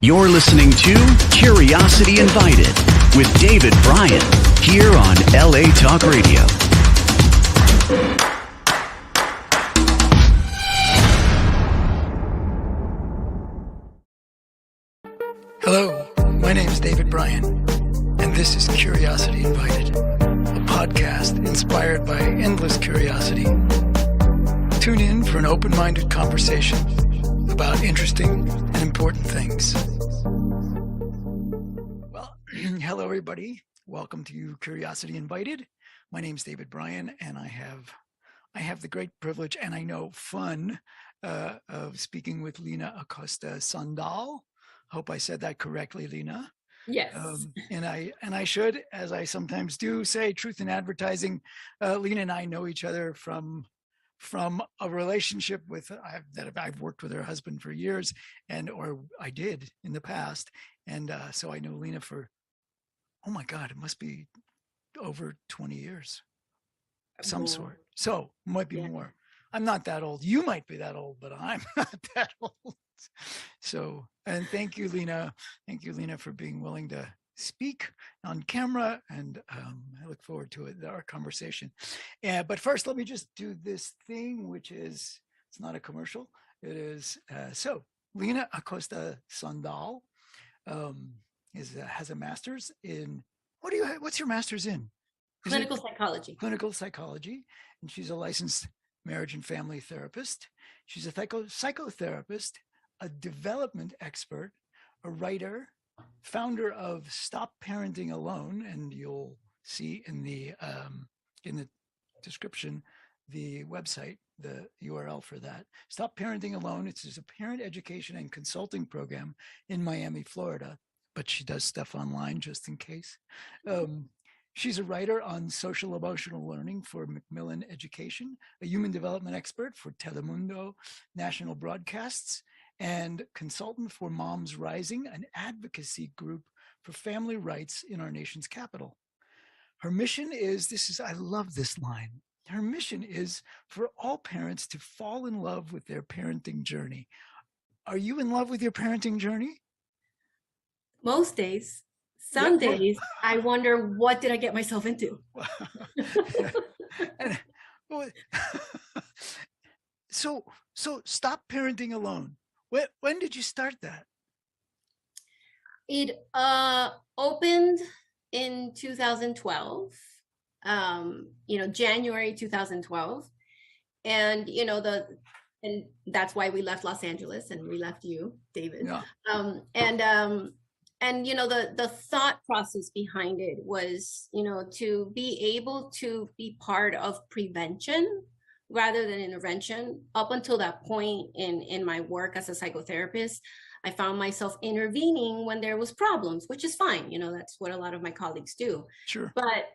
You're listening to Curiosity Invited with David Bryan here on LA Talk Radio. Hello, my name is David Bryan, and this is Curiosity Invited, a podcast inspired by endless curiosity. Tune in for an open-minded conversation about interesting and important things. Well, hello everybody. Welcome to Curiosity Invited. My name is David Bryan, and I have the great privilege and I know fun of speaking with Lina Acosta Sandal. Hope I said that correctly, Lina. Yes. And I should, as I sometimes do, say truth in advertising. Lina and I know each other from a relationship that I've worked with her husband for years, or I did in the past, and so I know Lina for, oh my God, it must be over 20 years, some sort. So might be more. I'm not that old. You might be that old, but I'm not that old. So, and thank you, Lina. Thank you, Lina, for being willing to speak on camera, and I look forward to it, our conversation. But first, let me just do this thing, which is, it's not a commercial. It is, so Lina Acosta Sandal has a master's in, what's your master's in? Clinical psychology. Clinical psychology. And she's a licensed marriage and family therapist. She's a psychotherapist, a development expert, a writer, founder of Stop Parenting Alone, and you'll see in the description the website, the URL for that. Stop Parenting Alone. It's a parent education and consulting program in Miami, Florida, but she does stuff online just in case. She's a writer on social emotional learning for Macmillan Education, a human development expert for Telemundo National Broadcasts, and consultant for Moms Rising, an advocacy group for family rights in our nation's capital. Her mission is, I love this line. Her mission is for all parents to fall in love with their parenting journey. Are you in love with your parenting journey? Most days. Some days I wonder, what did I get myself into? So Stop Parenting Alone. When did you start that? It opened in 2012, January 2012. And, and that's why we left Los Angeles and we left you, David. Yeah. And the thought process behind it was, to be able to be part of prevention rather than intervention. Up until that point in my work as a psychotherapist, I found myself intervening when there was problems, which is fine. That's what a lot of my colleagues do. Sure. But,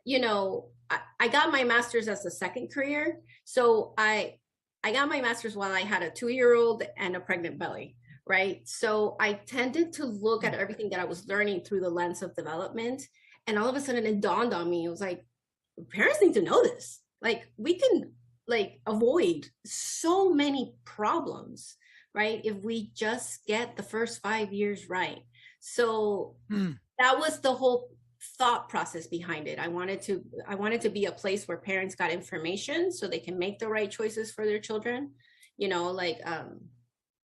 I got my master's as a second career. So I got my master's while I had a 2-year-old and a pregnant belly. Right. So I tended to look at everything that I was learning through the lens of development. And all of a sudden it dawned on me. It was like, parents need to know this. Like, we can avoid so many problems, right, if we just get the first 5 years right. So that was the whole thought process behind it. I wanted to be a place where parents got information so they can make the right choices for their children.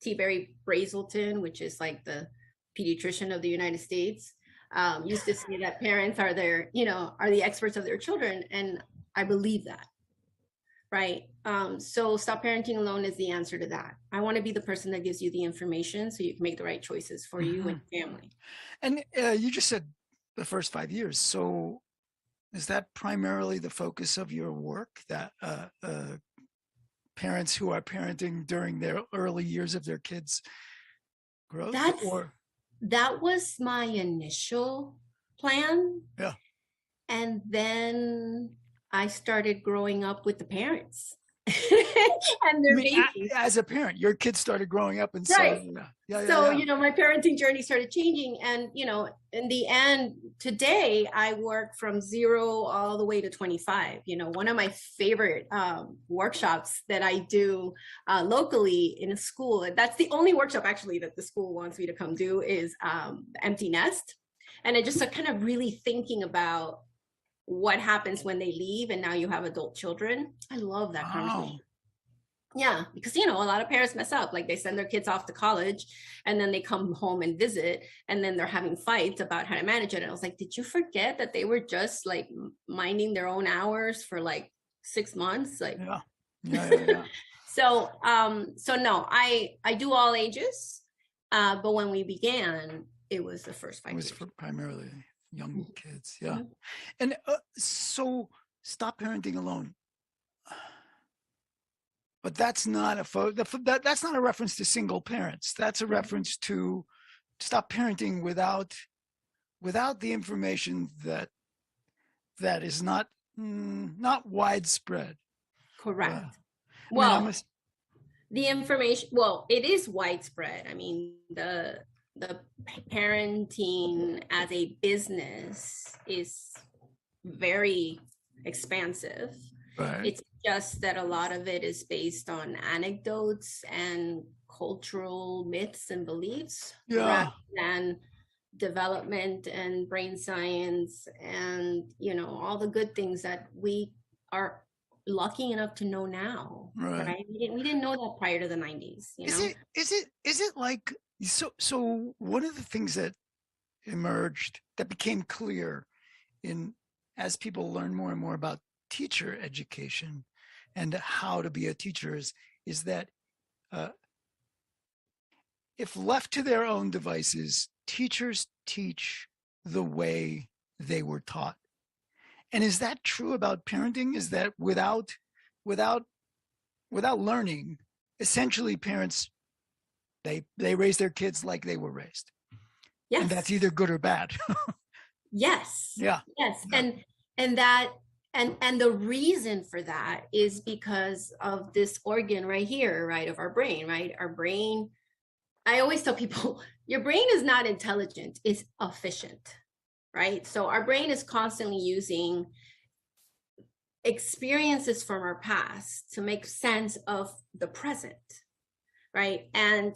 T. Barry Brazelton, which is like the pediatrician of the United States, used to say that parents are the experts of their children. And I believe that. Right. So Stop Parenting Alone is the answer to that. I want to be the person that gives you the information so you can make the right choices for you and your family. And you just said the first 5 years. So is that primarily the focus of your work, that parents who are parenting during their early years of their kids' growth? That was my initial plan. Yeah. And then I started growing up with the parents. and I they're mean, babies. as a parent, your kids started growing up, and Right. so yeah. So, my parenting journey started changing. And, in the end, today, I work from 0 all the way to 25. One of my favorite workshops that I do locally in a school, and that's the only workshop actually that the school wants me to come do, is empty nest. And it just kind of really thinking about what happens when they leave and now you have adult children. I love that conversation. Yeah, because a lot of parents mess up. Like, they send their kids off to college and then they come home and visit, and then they're having fights about how to manage it. And I was like, did you forget that they were just like minding their own hours for like 6 months? Like, yeah. So no, I do all ages. But when we began, it was the first 5 It was years. for primarily young kids. Yeah. And so stop parenting alone. But that's not that's not a reference to single parents. That's a reference to stop parenting without the information that is not widespread. Correct. The information, it is widespread. I mean, the parenting as a business is very expansive. Right. It's just that a lot of it is based on anecdotes and cultural myths and beliefs, rather than development and brain science and all the good things that we are lucky enough to know now. Right? We didn't know that prior to the 90s. Is it like so one of the things that emerged, that became clear as people learn more and more about teacher education and how to be a teacher is that if left to their own devices, teachers teach the way they were taught. And is that true about parenting? Is that without learning, essentially parents, they raise their kids like they were raised? Yes. And that's either good or bad. Yes. Yeah. Yes. Yeah. And the reason for that is because of this organ right here, right, of our brain, right? Our brain, I always tell people, your brain is not intelligent, it's efficient, right? So our brain is constantly using experiences from our past to make sense of the present, right? And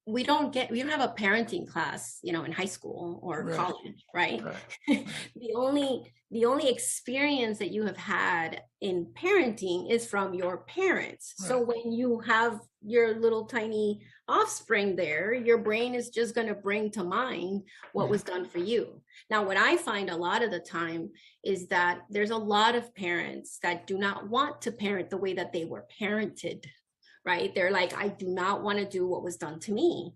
we don't have a parenting class, in high school or college, right? The only experience that you have had in parenting is from your parents. So when you have your little tiny offspring there, your brain is just going to bring to mind what was done for you. Now, what I find a lot of the time is that there's a lot of parents that do not want to parent the way that they were parented. Right? They're like, I do not want to do what was done to me.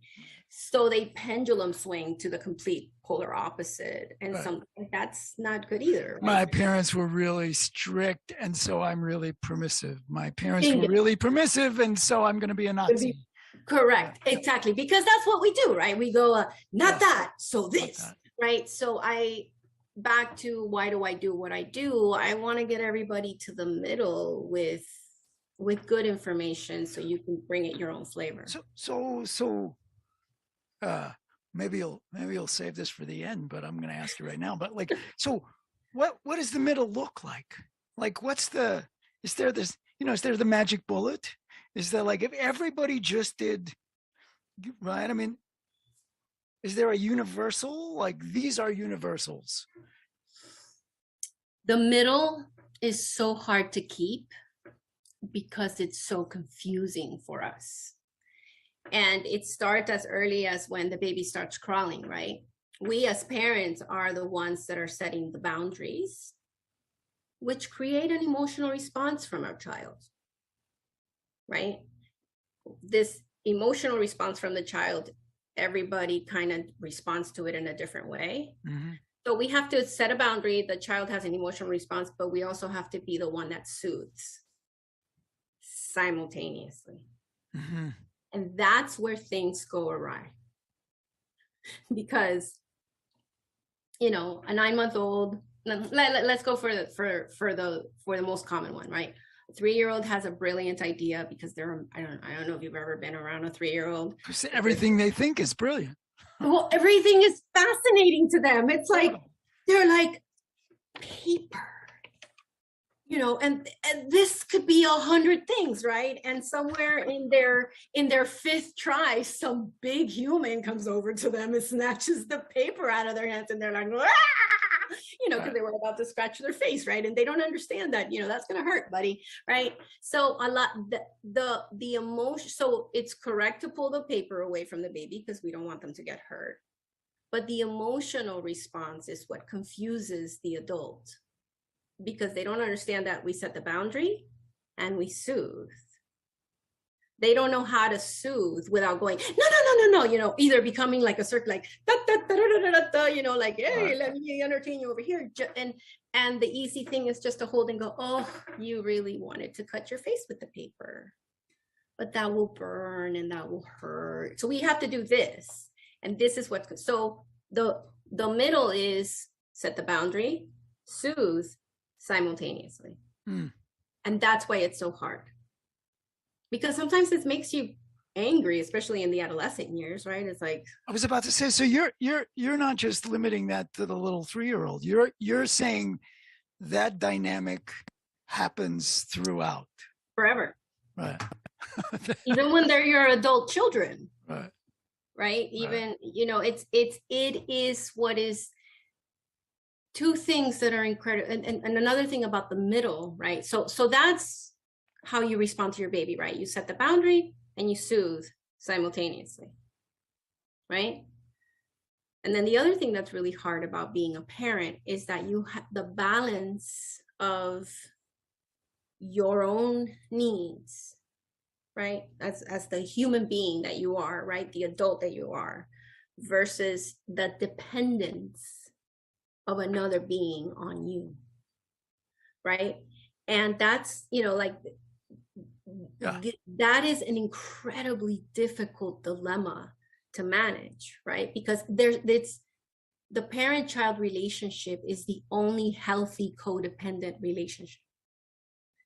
So they pendulum swing to the complete polar opposite. And something that's not good either. Right? My parents were really strict, and so I'm really permissive. My parents were really permissive, and so I'm going to be a Nazi. Correct. Yeah. Exactly. Because that's what we do, right? We go, not that, so this, right? So back to why do I do what I do? I want to get everybody to the middle with good information so you can bring it your own flavor. So maybe you'll save this for the end, but I'm going to ask you right now. But so what does the middle look like? Like, is there the magic bullet? Is there, like, if everybody just did right? I mean, is there a universal, like, these are universals? The middle is so hard to keep because it's so confusing for us. And it starts as early as when the baby starts crawling, right? We as parents are the ones that are setting the boundaries, which create an emotional response from our child, right? This emotional response from the child, everybody kind of responds to it in a different way. Mm-hmm. So we have to set a boundary. The child has an emotional response, but we also have to be the one that soothes simultaneously. Mm-hmm. And that's where things go awry. Because, a 9-month-old, let's go for the most common one, right? 3-year-old has a brilliant idea because I don't know if you've ever been around a 3-year-old. Everything they think is brilliant. Well, everything is fascinating to them. It's like, they're like, paper, and this could be 100 things, right? And somewhere in their 5th try, some big human comes over to them and snatches the paper out of their hands, and they're like, ah! Because they were about to scratch their face, right? And they don't understand that, that's going to hurt, buddy, right? So a lot, the emotion, so it's correct to pull the paper away from the baby because we don't want them to get hurt. But the emotional response is what confuses the adult, because they don't understand that we set the boundary and we soothe. They don't know how to soothe without going, no, either becoming like a circle, like, like, hey, let me entertain you over here. And the easy thing is just to hold and go, oh, you really wanted to cut your face with the paper, but that will burn and that will hurt. So we have to do this. And this is what, so the middle is set the boundary, soothe simultaneously. And that's why it's so hard. Because sometimes it makes you angry, especially in the adolescent years, right? It's like, I was about to say, so you're not just limiting that to the little 3-year-old. You're saying that dynamic happens throughout. Forever. Right. Even when they're your adult children. Right. Right. Even, it is what is two things that are incredible. And another thing about the middle, right? So that's how you respond to your baby, right? You set the boundary and you soothe simultaneously, right? And then the other thing that's really hard about being a parent is that you have the balance of your own needs, right? As the human being that you are, right? The adult that you are, versus the dependence of another being on you, right? And that's, that is an incredibly difficult dilemma to manage, right? Because the parent-child relationship is the only healthy codependent relationship.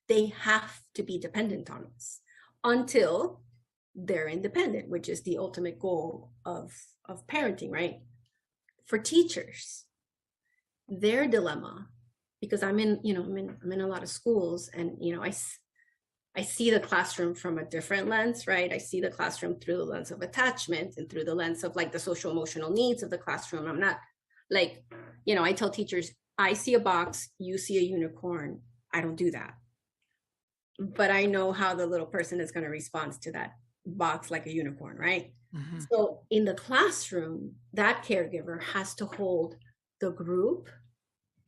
They have to be dependent on us until they're independent, which is the ultimate goal of parenting, right? For teachers, their dilemma, because I'm in a lot of schools, and I see the classroom from a different lens, right? I see the classroom through the lens of attachment and through the lens of like the social emotional needs of the classroom. I'm not like, I tell teachers, I see a box, you see a unicorn. I don't do that. But I know how the little person is going to respond to that box like a unicorn, right? Mm-hmm. So in the classroom, that caregiver has to hold the group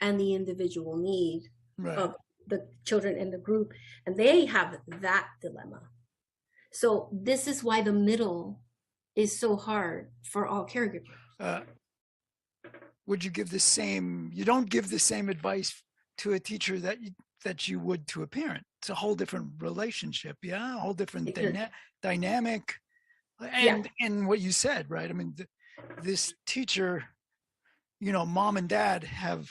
and the individual need of the children in the group, and they have that dilemma. So this is why the middle is so hard for all caregivers. Would you give you don't give the same advice to a teacher that you would to a parent? It's a whole different relationship, a whole different dynamic. And what you said, right? I mean, this teacher, mom and dad have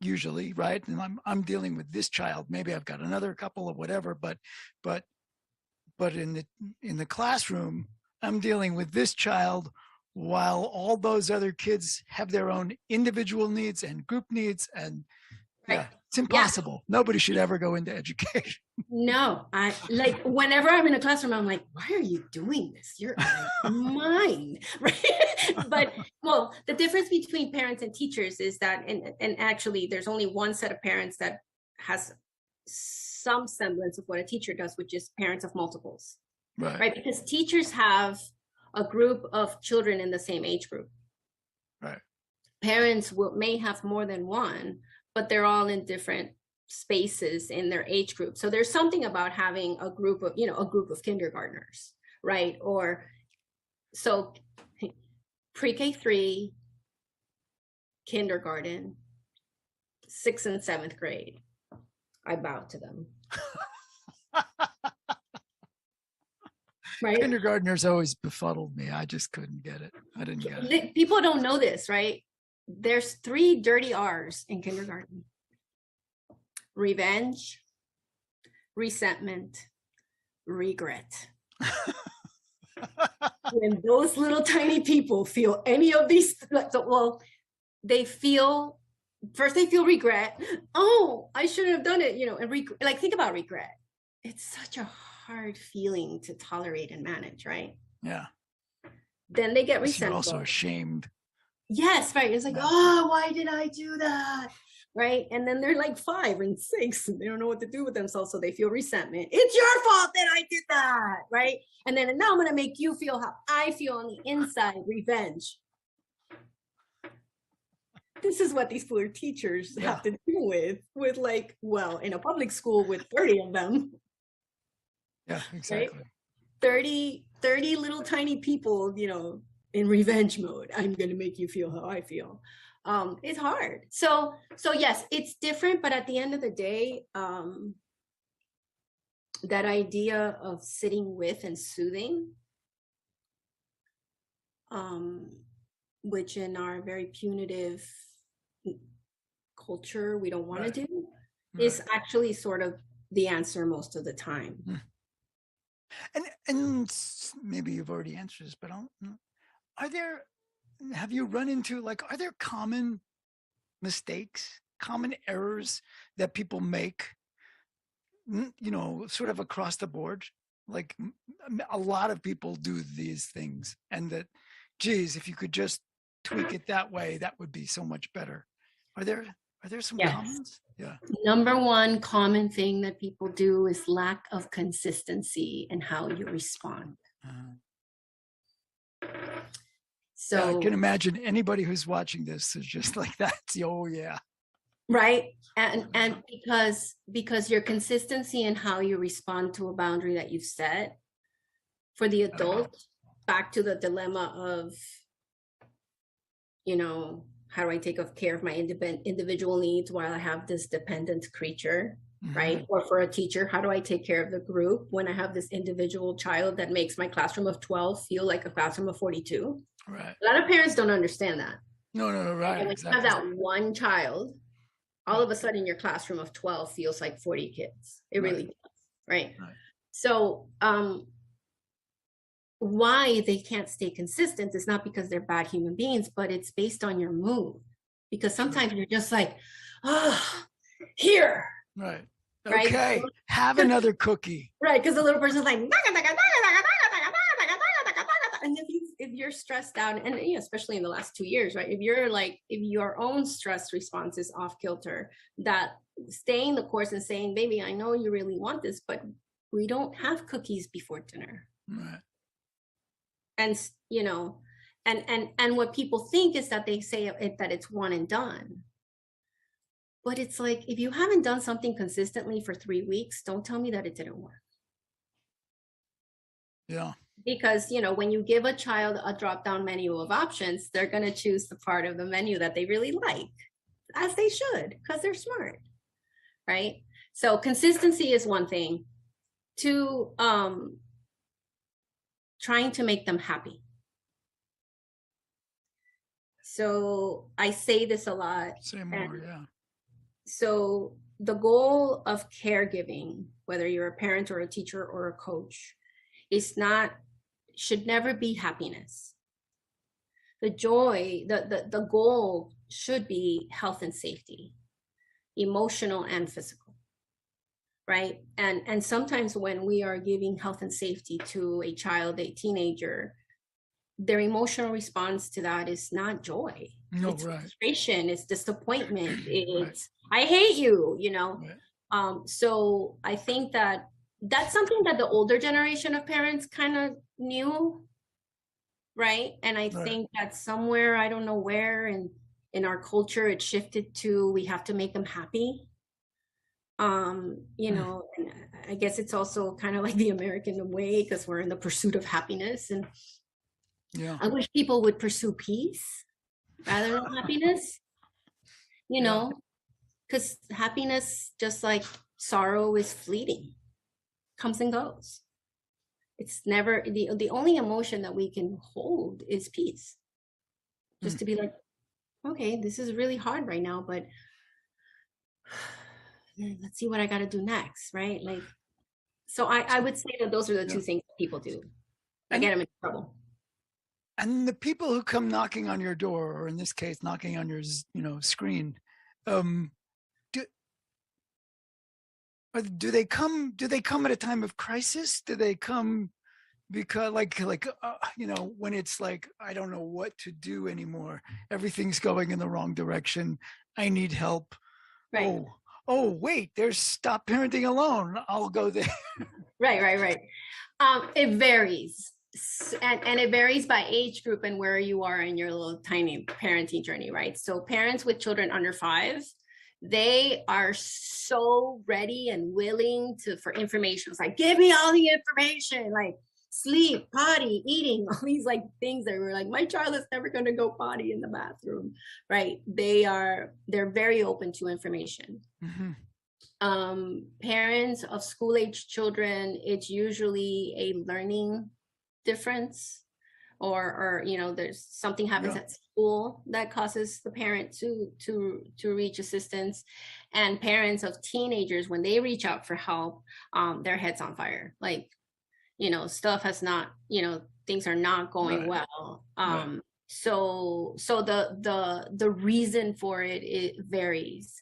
usually, right? And I'm dealing with this child. Maybe I've got another couple of whatever, but in the classroom, I'm dealing with this child while all those other kids have their own individual needs and group needs, and it's impossible. Nobody should ever go into education. No, I like whenever I'm in a classroom, I'm like, why are you doing this? You're mine, right? But the difference between parents and teachers is that, and actually there's only one set of parents that has some semblance of what a teacher does, which is parents of multiples, right? Because teachers have a group of children in the same age group. Right. Parents may have more than one, but they're all in different spaces in their age group. So there's something about having a group of kindergartners, right? Or so pre-K 3, kindergarten, 6th and 7th grade. I bow to them. Right? Kindergartners always befuddled me. I just couldn't get it. I didn't get it. People don't know this, right? There's 3 dirty R's in kindergarten: revenge, resentment, regret. When those little tiny people feel any of these, well, they feel regret. Oh, I shouldn't have done it, and like, think about regret. It's such a hard feeling to tolerate and manage, right? Yeah. Then they get You're resentful. also ashamed. Yes, right. It's like, oh, why did I do that? Right. And then they're like 5 and 6 and they don't know what to do with themselves. So they feel resentment. It's your fault that I did that. Right. And then now I'm going to make you feel how I feel on the inside, revenge. This is what these poor teachers have to deal with like, well, in a public school with 30 of them. Yeah, exactly. Right? 30 little tiny people, in revenge mode. I'm going to make you feel how I feel. It's hard. So yes, it's different, but at the end of the day, that idea of sitting with and soothing, which in our very punitive culture we don't want to do, is actually sort of the answer most of the time. And maybe you've already answered this, but have you run into, are there common mistakes, common errors that people make, sort of across the board? Like a lot of people do these things, and that, geez, if you could just tweak it that way, that would be so much better. Are there some commons? Yeah. Number one common thing that people do is lack of consistency in how you respond. So I can imagine anybody who's watching this is just like that. Oh yeah. Right. And because your consistency in how you respond to a boundary that you've set, for the adult, back to the dilemma of, how do I take care of my individual needs while I have this dependent creature, right? Or for a teacher, how do I take care of the group when I have this individual child that makes my classroom of 12 feel like a classroom of 42? Right. A lot of parents don't understand that. No, right. And when you have that one child, all of a sudden your classroom of 12 feels like 40 kids. It really does, right? So why they can't stay consistent is not because they're bad human beings, but it's based on your mood. Because sometimes you're just like, here. Right. Okay. Have another cookie. Right. Because the little person's like, and if you're stressed out, and especially in the last 2 years, right? If your own stress response is off kilter, that staying the course and saying, baby, I know you really want this, but we don't have cookies before dinner. Right. And and what people think is that they say that it's one and done. But it's like, if you haven't done something consistently for 3 weeks, don't tell me that it didn't work. Yeah. Because, when you give a child a drop-down menu of options, they're going to choose the part of the menu that they really like, as they should, because they're smart, right? So consistency is one thing. 2, trying to make them happy. So I say this a lot. Say more, yeah. So the goal of caregiving, whether you're a parent or a teacher or a coach, should never be happiness. The joy, the goal should be health and safety, emotional and physical, right? And sometimes when we are giving health and safety to a child, a teenager, their emotional response to that is not joy. No, it's right. frustration, it's disappointment, it's I hate you, Right. So I think that's something that the older generation of parents kind of knew, right? And I think that somewhere, I don't know where in our culture, it shifted to, we have to make them happy. And I guess it's also kind of like the American way, because we're in the pursuit of happiness. And I wish people would pursue peace rather than happiness, because happiness, just like sorrow, is fleeting, comes and goes. It's never, the only emotion that we can hold is peace. Just to be like, okay, this is really hard right now, but let's see what I got to do next, right? Like, So I would say that those are the two things that people do. I get them in trouble. And the people who come knocking on your door, or in this case, knocking on your, screen, do they come at a time of crisis? Do they come because when it's like, I don't know what to do anymore, everything's going in the wrong direction, I need help? Right. Oh wait, there's Stop Parenting Alone, I'll go there. Right. It varies, and it varies by age group and where you are in your little tiny parenting journey, right? So parents with children under 5, they are so ready and willing for information. It's like, give me all the information, like sleep, potty, eating, all these like things that were like, my child is never going to go potty in the bathroom, right? They're very open to information. Mm-hmm. Parents of school age children, it's usually a learning difference, or there's something happens at school that causes the parent to reach assistance. And parents of teenagers, when they reach out for help, their head's on fire, like stuff has not, things are not going well. So the reason for it varies.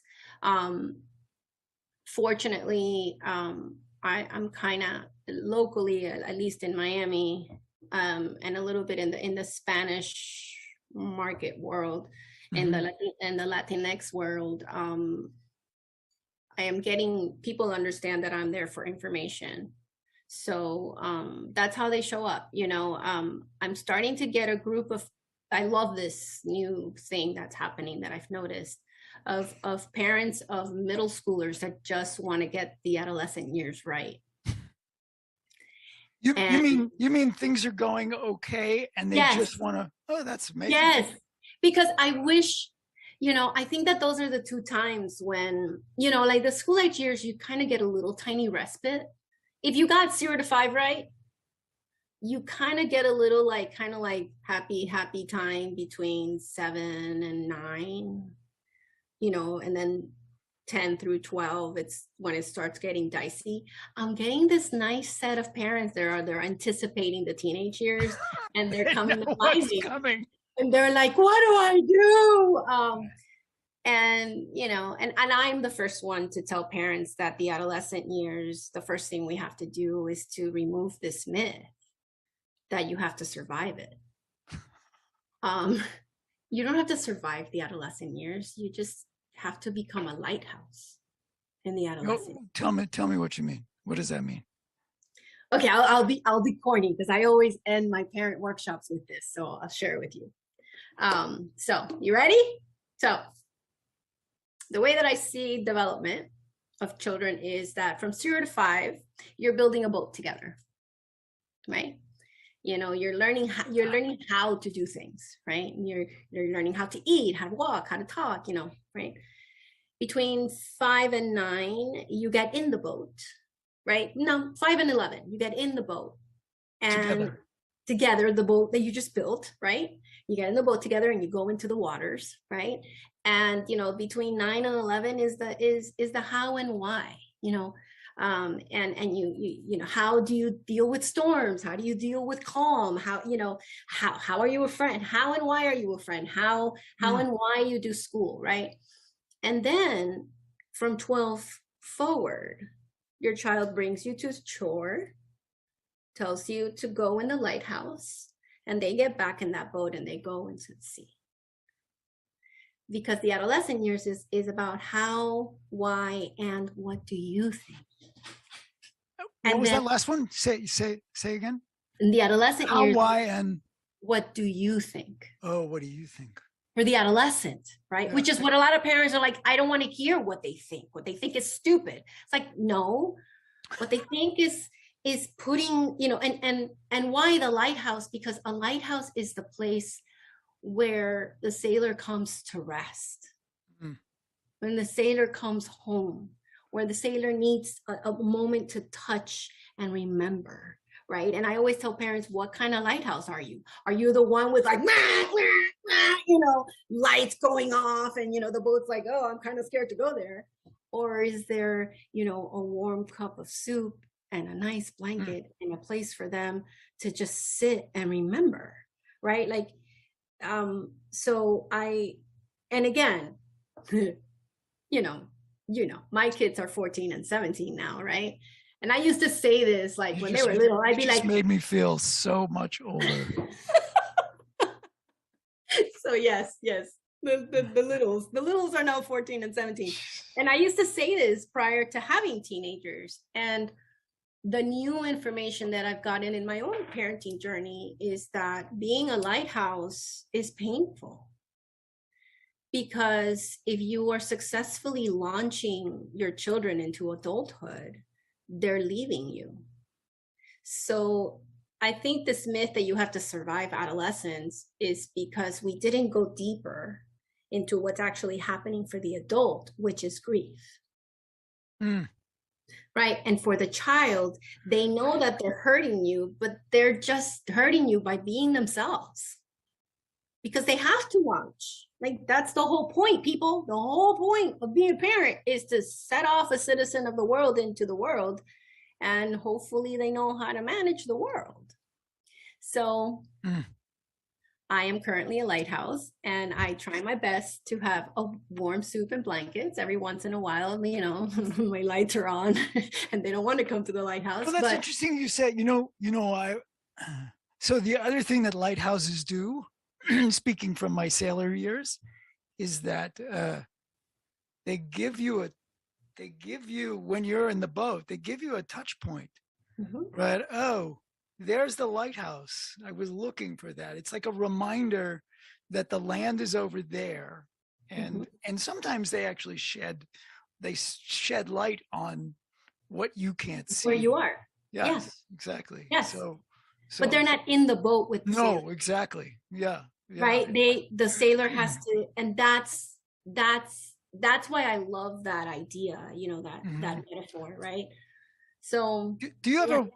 Fortunately, I'm kind of locally, at least in Miami, and a little bit in the Spanish market world, in the Latinx world. I am getting people understand that I'm there for information. So that's how they show up. I'm starting to get a group of, I love this new thing that's happening that I've noticed, of parents of middle schoolers that just want to get the adolescent years right. You mean things are going okay and they just want to, that's amazing. Yes, because I wish, I think that those are the two times when, like the school age years, you kind of get a little tiny respite. If you got 0 to 5 right, you kind of get a little kind of happy time between 7 and 9, and then 10 through 12, it's when it starts getting dicey. I'm getting this nice set of parents. They're anticipating the teenage years, and they're coming to find me. And they're like, what do I do? And I'm the first one to tell parents that the adolescent years, the first thing we have to do is to remove this myth that you have to survive it. You don't have to survive the adolescent years. You just have to become a lighthouse in the adolescent. Tell me what you mean. What does that mean? Okay, I'll be corny because I always end my parent workshops with this, so I'll share it with you. So you ready? So the way that I see development of children is that from 0 to 5, you're building a boat together, right? You're learning how to do things, right? You're learning how to eat, how to walk, how to talk, right? Between 5 and 9, you get in the boat, right? No, 5 and 11, you get in the boat, and together the boat that you just built, right? You get in the boat together and you go into the waters, right? And between 9 and 11 is the how and why, and you how do you deal with storms? How do you deal with calm? How are you a friend? How and why are you a friend? How and why you do school, right? And then from 12 forward, your child brings you to a chore, tells you to go in the lighthouse, and they get back in that boat and they go into the sea. Because the adolescent years is about how, why, and what do you think? What was that last one? Say again. In the adolescent how, years, why, and what do you think? Oh, what do you think? For the adolescent, right? Yeah. Which is what a lot of parents are like, I don't want to hear what they think. What they think is stupid. It's like, no, what they think is putting, and why the lighthouse? Because a lighthouse is the place where the sailor comes to rest. When the sailor comes home, where the sailor needs a moment to touch and remember, right? And I always tell parents, what kind of lighthouse are you? Are you the one with like, lights going off and, the boat's like, oh, I'm kind of scared to go there? Or is there, a warm cup of soup and a nice blanket and a place for them to just sit and remember, right? Like, and again, my kids are 14 and 17 now, right? And I used to say this, like, when they were little, I'd be like, made me feel so much older. so yes, the littles are now 14 and 17. And I used to say this prior to having teenagers. And the new information that I've gotten in my own parenting journey is that being a lighthouse is painful. Because if you are successfully launching your children into adulthood, they're leaving you. So I think this myth that you have to survive adolescence is because we didn't go deeper into what's actually happening for the adult, which is grief. Right? And for the child, they know that they're hurting you, but they're just hurting you by being themselves. Because they have to watch. Like, that's the whole point, people. The whole point of being a parent is to set off a citizen of the world into the world, and hopefully they know how to manage the world. So I am currently a lighthouse, and I try my best to have a warm soup and blankets. Every once in a while, my lights are on and they don't want to come to the lighthouse. Well, that's interesting you said, so the other thing that lighthouses do, speaking from my sailor years, is that they give you when you're in the boat, they give you a touch point, right? Oh, there's the lighthouse. I was looking for that. It's like a reminder that the land is over there, and sometimes they actually shed light on what you can't see, where you are. Yes, exactly. Yes. So but they're not in the boat with the no sailor. Exactly. Yeah. Right, the sailor has to, and that's why I love that idea, that metaphor, right? So do you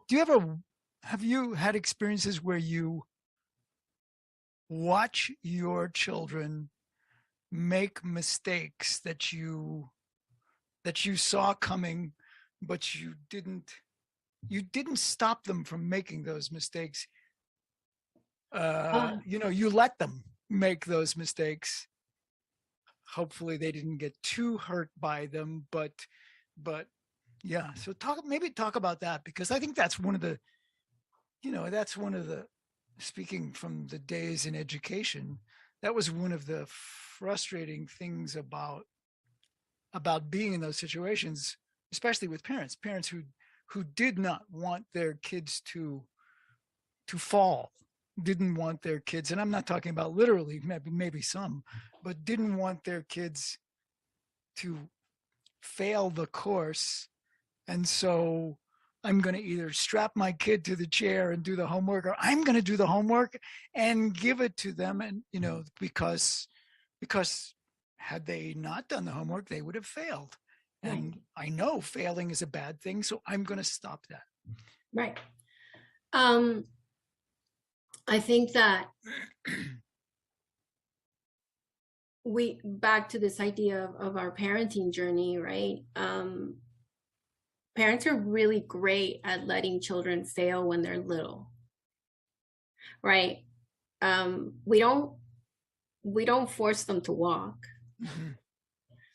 have you had experiences where you watch your children make mistakes that you saw coming, but you didn't stop them from making those mistakes? You let them make those mistakes. Hopefully they didn't get too hurt by them, but yeah. So talk about that, because I think that's one of the, speaking from the days in education, that was one of the frustrating things about being in those situations, especially with parents who did not want their kids to fall, didn't want their kids, and I'm not talking about literally, maybe some, but didn't want their kids to fail the course. And so I'm going to either strap my kid to the chair and do the homework, or I'm going to do the homework and give it to them. And, because had they not done the homework, they would have failed. And I know failing is a bad thing, so I'm going to stop that. Right. I think that back to this idea of our parenting journey, right? Parents are really great at letting children fail when they're little, right? We don't force them to walk,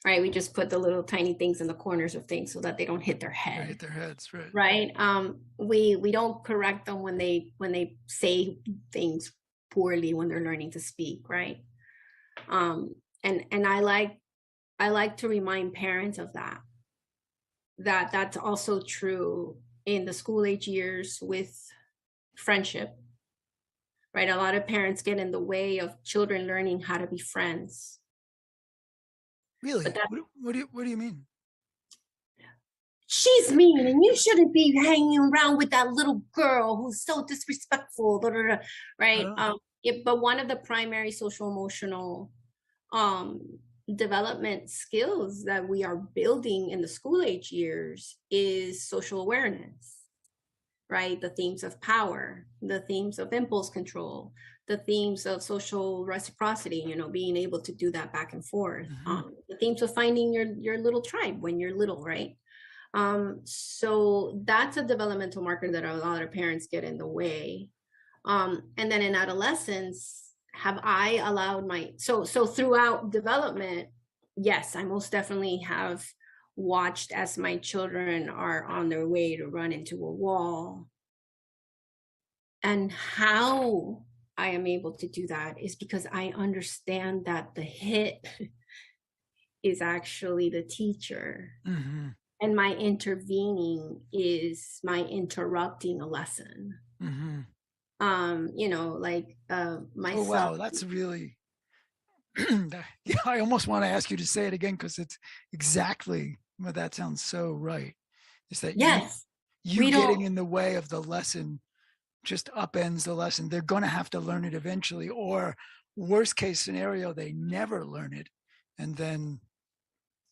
right? We just put the little tiny things in the corners of things so that they don't hit their head. Right, hit their heads, right? Right. We don't correct them when they say things poorly when they're learning to speak, right? And I like to remind parents of that's also true in the school age years with friendship, right? A lot of parents get in the way of children learning how to be friends. Really? What do you mean? She's mean and you shouldn't be hanging around with that little girl who's so disrespectful, blah, blah, blah, right? But one of the primary social emotional development skills that we are building in the school age years is social awareness, right? The themes of power, the themes of impulse control, the themes of social reciprocity, being able to do that back and forth, the themes of finding your little tribe when you're little, right? So that's a developmental marker that a lot of parents get in the way. And then in adolescence, have I allowed so throughout development, yes, I most definitely have watched as my children are on their way to run into a wall. And how I am able to do that is because I understand that the hit is actually the teacher. Mm-hmm. And my intervening is my interrupting a lesson. Mm-hmm. My Oh, son. wow, that's really yeah, I almost want to ask you to say it again, because it's exactly, well, that sounds so right. Is that Yes, you getting in the way of the lesson just upends the lesson. They're going to have to learn it eventually, or worst case scenario, they never learn it, and then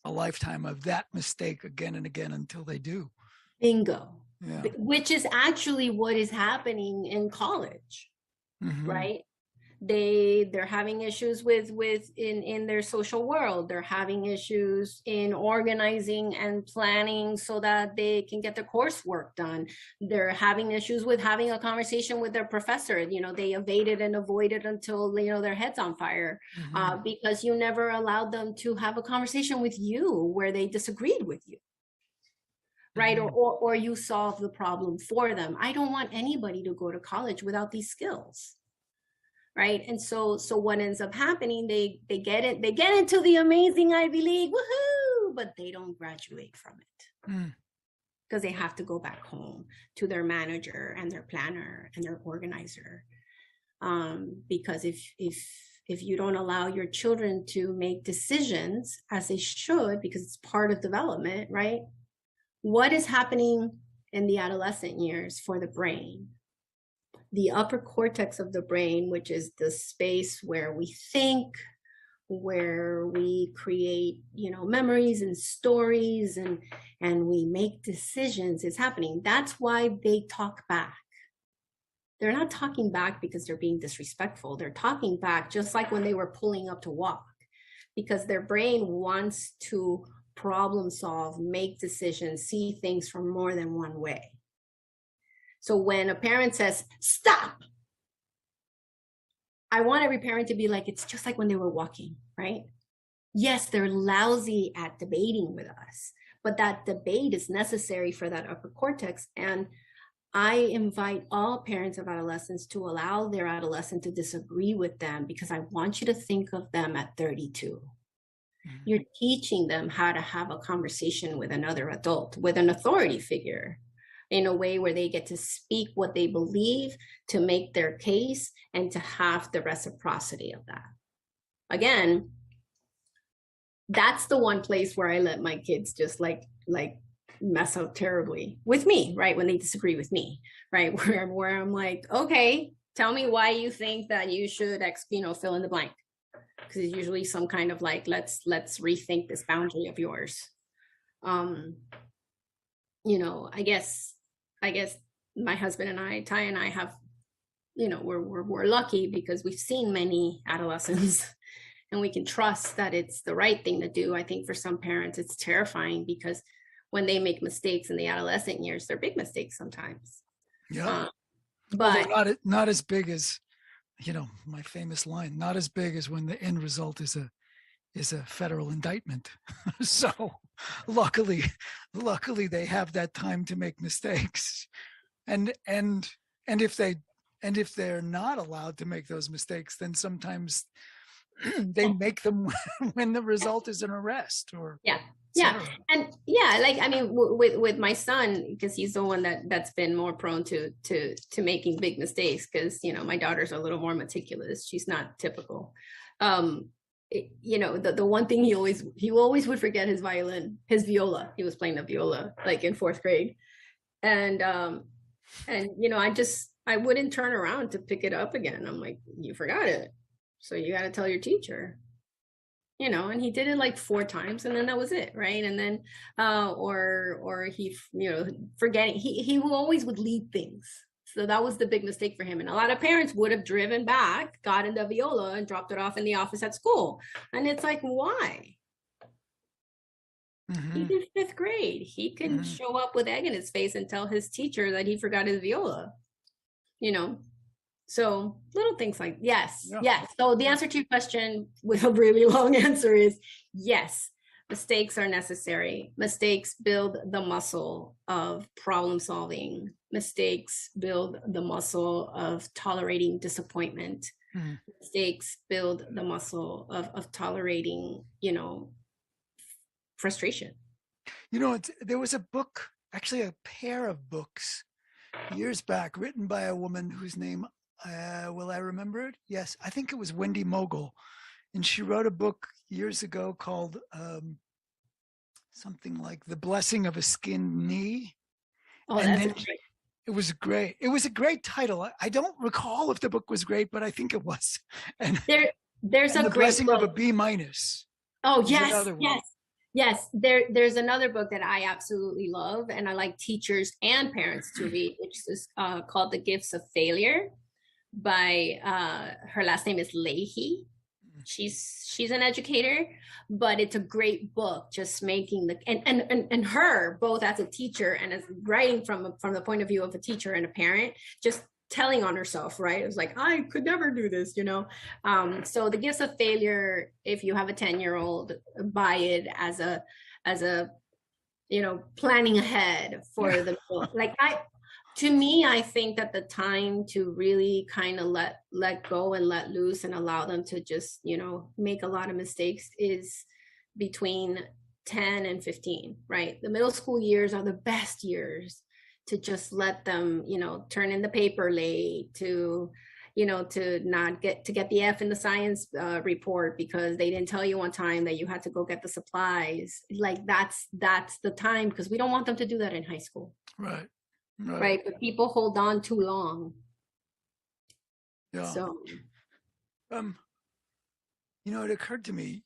a lifetime of that mistake again and again until they do. Bingo. Yeah. Which is actually what is happening in college, Mm-hmm. right? They're having issues with in their social world. They're having issues in organizing and planning so that they can get their coursework done. They're having issues with having a conversation with their professor. They evaded and avoided until their head's on fire. Mm-hmm. Because you never allowed them to have a conversation with you where they disagreed with you, right? Mm-hmm. Or you solve the problem for them. I don't want anybody to go to college without these skills. Right. And so what ends up happening, they get into the amazing Ivy League, woohoo, but they don't graduate from it because they have to go back home to their manager and their planner and their organizer. Because if you don't allow your children to make decisions as they should, because it's part of development, right? What is happening in the adolescent years for the brain? The upper cortex of the brain, which is the space where we think, where we create, memories and stories and we make decisions, is happening. That's why they talk back. They're not talking back because they're being disrespectful. They're talking back just like when they were pulling up to walk, because their brain wants to problem solve, make decisions, see things from more than one way. So when a parent says, stop, I want every parent to be like, it's just like when they were walking, right? Yes, they're lousy at debating with us, but that debate is necessary for that upper cortex. And I invite all parents of adolescents to allow their adolescent to disagree with them, because I want you to think of them at 32. Mm-hmm. You're teaching them how to have a conversation with another adult, with an authority figure, in a way where they get to speak what they believe, to make their case, and to have the reciprocity of that. Again, that's the one place where I let my kids just like mess up terribly with me, right? When they disagree with me, right? Where I'm like, okay, tell me why you think that you should, fill in the blank. Because it's usually some kind of like, let's rethink this boundary of yours. I guess my husband and I, Ty and I, have, we're lucky because we've seen many adolescents and we can trust that it's the right thing to do. I think for some parents, it's terrifying because when they make mistakes in the adolescent years, they're big mistakes sometimes. Yeah. But not as big as, my famous line, not as big as when the end result is a federal indictment. So luckily they have that time to make mistakes. And if they're not allowed to make those mistakes, then sometimes they make them when the result is an arrest or with my son, because he's the one that's been more prone to making big mistakes, because my daughter's a little more meticulous. She's not typical. The one thing he always would forget his viola. He was playing the viola like in 4th grade, and I wouldn't turn around to pick it up again. I'm like, you forgot it, so you got to tell your teacher. And he did it like 4 times, and then that was it, right? And then or he forgetting, he always would leave things. So that was the big mistake for him. And a lot of parents would have driven back, got in the viola, and dropped it off in the office at school. And it's like, why? He's in fifth grade. He can show up with egg in his face and tell his teacher that he forgot his viola, you know? So little things like, yes. So the answer to your question with a really long answer is yes, mistakes are necessary. Mistakes build the muscle of problem solving. Mistakes build the muscle of tolerating disappointment. Mistakes build the muscle of tolerating, you know, frustration. You know, there was a book, actually a pair of books years back written by a woman whose name, will I remember it? Yes, I think it was Wendy Mogul. And she wrote a book years ago called something like The Blessing of a Skinned Knee. Oh, and that's then great. it was great. It was a great title. I don't recall if the book was great, but I think it was. And there's and a The great Blessing book. of a B minus. Oh, yes. There's another book that I absolutely love, and I like teachers and parents to read, which is called The Gifts of Failure by her last name is Leahy. She's an educator, but it's a great book, just making the and her both as a teacher and as writing from the point of view of a teacher and a parent, just telling on herself, right? It was like, I could never do this, you know? So The Gifts of Failure, if you have a 10-year-old, buy it as a, you know, planning ahead for the, like, to me, I think that the time to really kind of let go and let loose and allow them to just, you know, make a lot of mistakes is between 10 and 15, right? The middle school years are the best years to just let them, you know, turn in the paper late, to, you know, to get the F in the science report because they didn't tell you on time that you had to go get the supplies. Like that's the time, because we don't want them to do that in high school. Right. But people hold on too long. Yeah. So, you know, it occurred to me,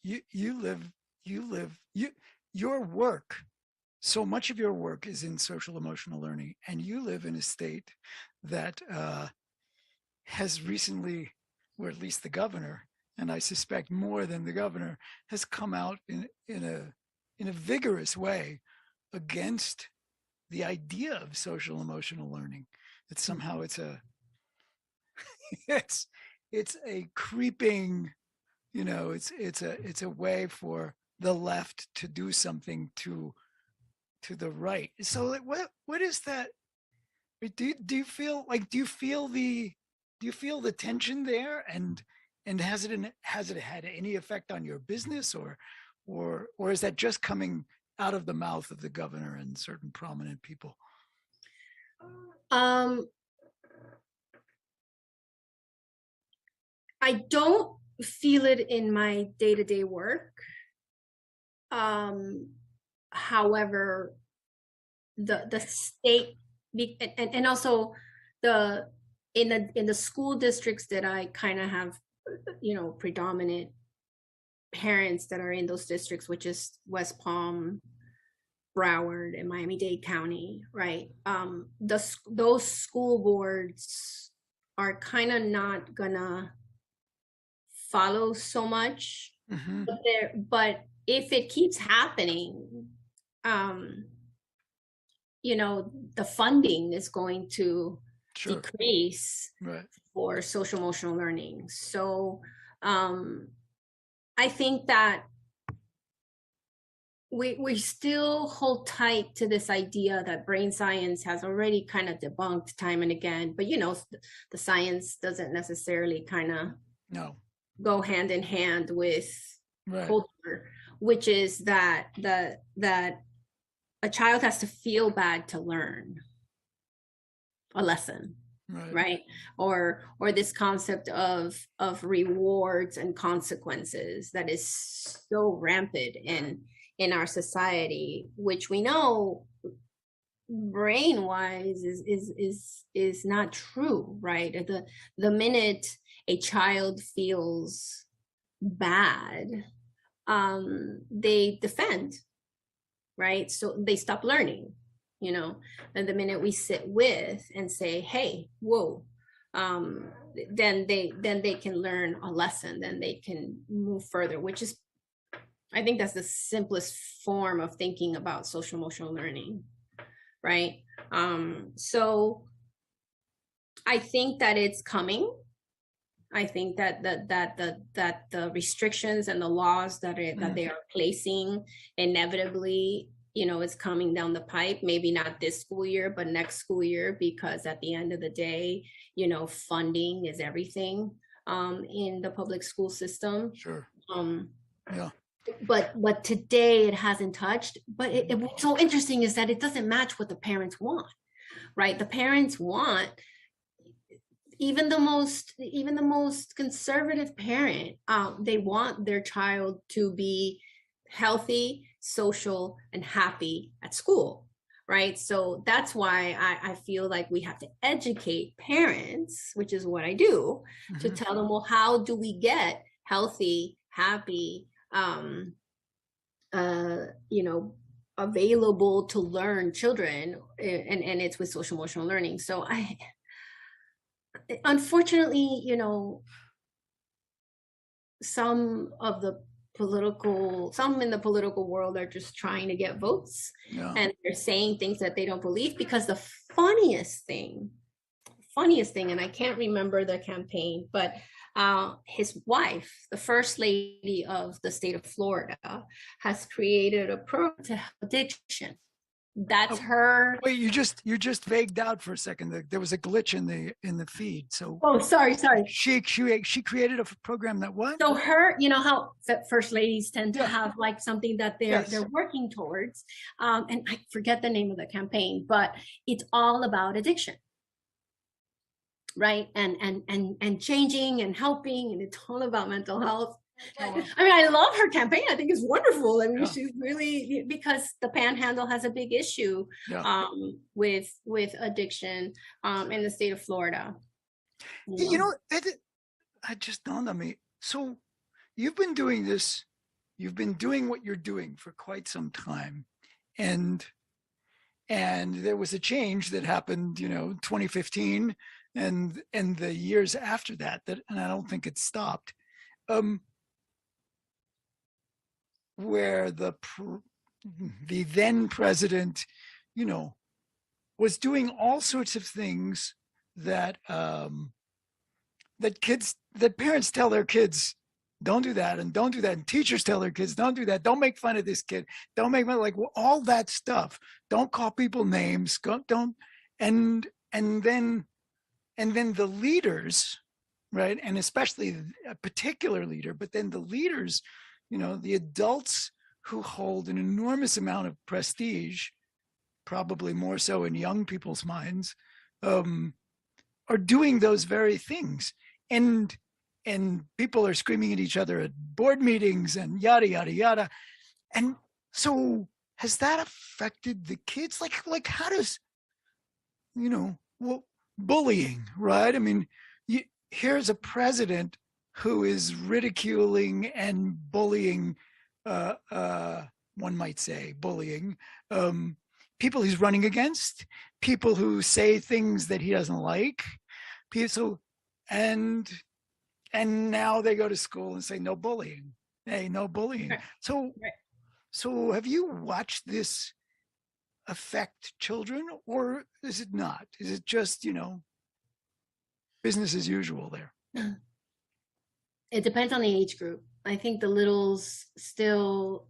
your work, so much of your work is in social emotional learning, and you live in a state that has recently, or at least the governor, and I suspect more than the governor, has come out in a vigorous way against the idea of social emotional learning. That somehow it's a creeping, you know, it's a way for the left to do something to the right. So like, what is that? Do you feel the tension there, and has it had any effect on your business, or is that just coming out of the mouth of the governor and certain prominent people? I don't feel it in my day-to-day work. However, the state and also in the school districts that I kind of have, you know, predominant parents that are in those districts, which is West Palm, Broward, and Miami-Dade County, right? Those school boards are kind of not gonna follow so much, but if it keeps happening, you know, the funding is going to decrease for social emotional learning. So I think that we still hold tight to this idea that brain science has already kind of debunked time and again, but you know, the science doesn't necessarily kind of go hand in hand with culture, which is that a child has to feel bad to learn a lesson, right? Or this concept of rewards and consequences that is so rampant in our society, which we know brain wise is not true, right? The minute a child feels bad, they defend, right? So they stop learning, you know. And the minute we sit with and say, hey, whoa, then they can learn a lesson, then they can move further, which is, I think that's the simplest form of thinking about social emotional learning, right? So I think that it's coming. I think that the restrictions and the laws that they are placing inevitably, is coming down the pipe. Maybe not this school year, but next school year, because at the end of the day, funding is everything in the public school system. Sure. Yeah. But today it hasn't touched. But what's so interesting is that it doesn't match what the parents want, right? The parents want, even the most conservative parent, they want their child to be healthy, social, and happy at school, right? So that's why I feel like we have to educate parents, which is what I do, to tell them, well, how do we get healthy, happy, available to learn children, and it's with social emotional learning. So unfortunately, some in the political world are just trying to get votes, and they're saying things that they don't believe, because the funniest thing, and I can't remember the campaign, but his wife, the first lady of the state of Florida, has created a program to help addiction. That's her. Wait, you just vagued out for a second. There was a glitch in the feed. So sorry. She created a program that what? So her, how first ladies tend to have like something that they're working towards, and I forget the name of the campaign, but it's all about addiction, right? And changing and helping, and it's all about mental health. I mean, I love her campaign. I think it's wonderful. I mean, she's really, because the Panhandle has a big issue with addiction in the state of Florida. It just dawned on me. So you've been doing this, you've been doing what you're doing for quite some time, and there was a change that happened, 2015, and the years after that, and I don't think it stopped. Where the then president, was doing all sorts of things that that parents tell their kids, don't do that, and don't do that, and teachers tell their kids, don't do that, don't make fun of this kid, don't make fun, all that stuff, don't call people names, don't, and then the leaders, right, and especially a particular leader, but then the leaders, the adults who hold an enormous amount of prestige, probably more so in young people's minds, are doing those very things. And people are screaming at each other at board meetings and yada, yada, yada. And so has that affected the kids? Like how does, bullying, right? I mean, here's a president who is ridiculing and bullying, one might say, bullying people he's running against, people who say things that he doesn't like. So, and now they go to school and say, no bullying. Hey, no bullying. Right. So have you watched this affect children, or is it not? Is it just, business as usual there? It depends on the age group. I think the littles still,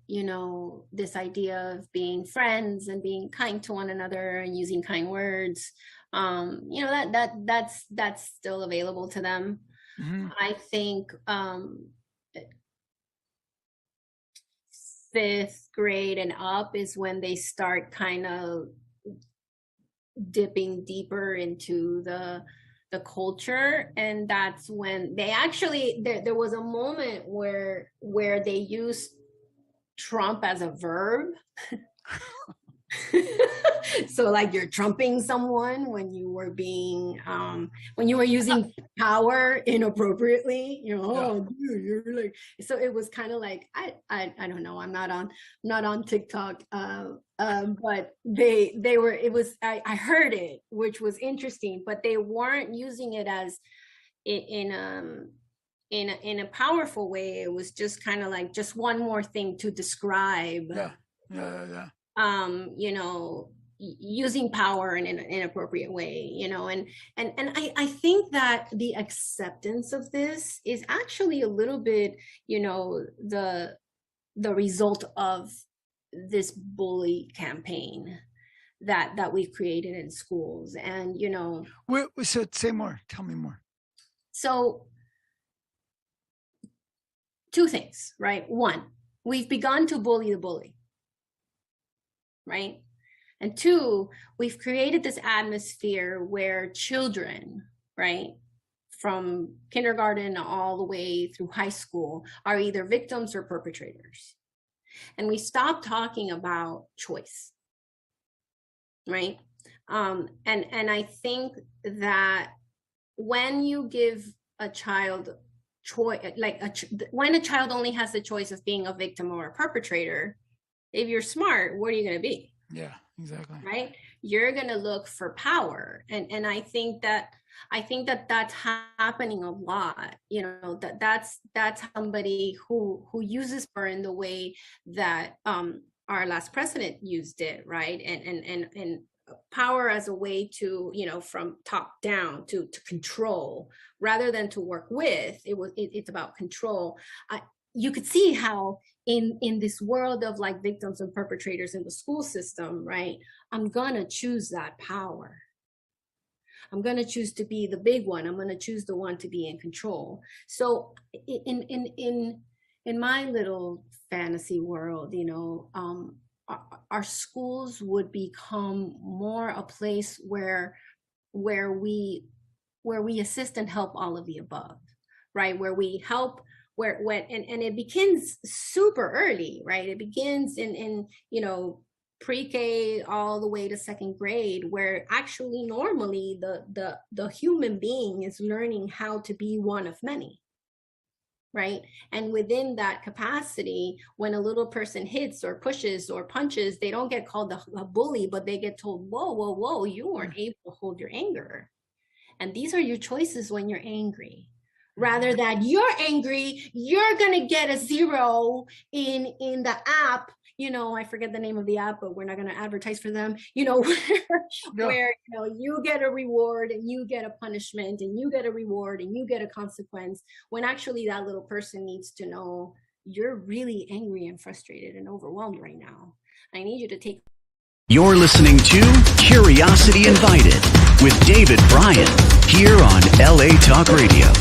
this idea of being friends and being kind to one another and using kind words, that's still available to them. Mm-hmm. I think 5th grade and up is when they start kind of dipping deeper into the culture, and that's when they actually, there was a moment where they used Trump as a verb. So like you're trumping someone when you were being when you were using power inappropriately, oh dude, you're like, so it was kind of like I don't know, I'm not on TikTok, but they were, it was, I heard it, which was interesting, but they weren't using it as in in a powerful way, it was just kind of like just one more thing to describe, you know, using power in an inappropriate way, you know, and I think that the acceptance of this is actually a little bit, you know, the result of this bully campaign that we've created in schools. And, you know, so say more, tell me more. So two things, right? One, we've begun to bully the bully, right? And two, we've created this atmosphere where children, right, from kindergarten all the way through high school are either victims or perpetrators. And we stopped talking about choice, right? And I think that when you give a child choice, like when a child only has the choice of being a victim or a perpetrator, if you're smart, what are you going to be? Yeah, exactly. Right? You're going to look for power. And I think that that's happening a lot, you know, that's somebody who uses power in the way that our last president used it, right? And power as a way to, you know, from top down to control rather than to work with. It's about control. You could see how in this world of like victims and perpetrators in the school system, right? I'm gonna choose that power. I'm gonna choose to be the big one. I'm gonna choose the one to be in control. So in my little fantasy world, you know, our schools would become more a place where we assist and help all of the above, right? Where we help, and it begins super early, right? It begins in you know, pre-K all the way to second grade, where actually normally the human being is learning how to be one of many. Right. And within that capacity, when a little person hits or pushes or punches, they don't get called a bully, but they get told, whoa, you weren't able to hold your anger. And these are your choices when you're angry. Rather than you're angry, you're going to get a 0 in the app. You know, I forget the name of the app, but we're not going to advertise for them, you know, where, you know, you get a reward and you get a punishment and you get a reward and you get a consequence, when actually that little person needs to know you're really angry and frustrated and overwhelmed right now. I need you to take. You're listening to Curiosity Invited with David Bryan here on LA Talk Radio.